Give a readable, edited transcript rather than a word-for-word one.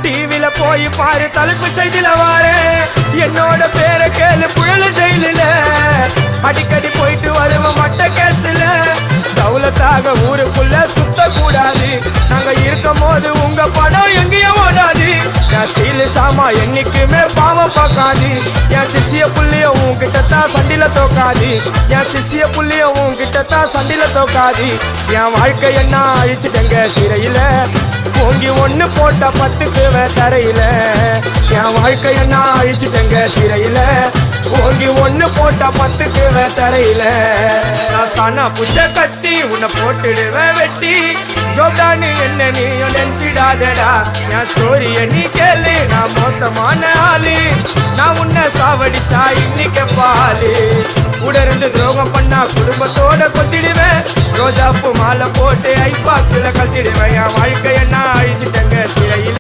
டிவில போய் பாரு தலைப்பு செய்தில வாரு என்னோட பேரை கேளு புயல ஜெயில அடிக்கடி போயிட்டு வருவோம் மட்ட கேஸ்ல தௌலத்தாக ஊருக்குள்ள சுத்த கூடாது நாங்க இருக்கும் போது உங்க படம் எங்கேயோ ஓடாது என் ஸ்டீல் சாமா என்னைக்குமே பாவம் பார்க்காது என் சிசிய புள்ளிய உன்கிட்ட தான் சண்டில தோக்காது என் சிசிய புள்ளிய உன்கிட்ட தான் சண்டில தோக்காது என் வாழ்க்கை என்ன அழிச்சுட்டங்க சிறையில ஓங்கி ஒண்ணு போட்ட 10க்கு தரையில என் வாழ்க்கை என்ன அழிச்சுட்டங்க சிறையில ஓங்கி ஒண்ணு போட்ட 10க்கு தரையில நான் சானா புஷ கத்தி உன்னை போட்டுடுவேன் வெட்டி ஜோப்டானு என்ன நீ நினைச்சிடாதடா என் ஸ்டோரிய நீ கேளு நான் மோசமான ஆளு நான் உன்னை சாவடிச்சா இன்னைக்கு பாலு கூட 2 துரோகம் பண்ணா குடும்பத்தோட கொத்திடுவேன் ரோஜாப்பு மாலை போட்டு ஐஸ் பாக்ஸ்ல கத்திடுவேன் என் வாழ்க்கை என்ன அழிச்சிட்டங்க சிறையில்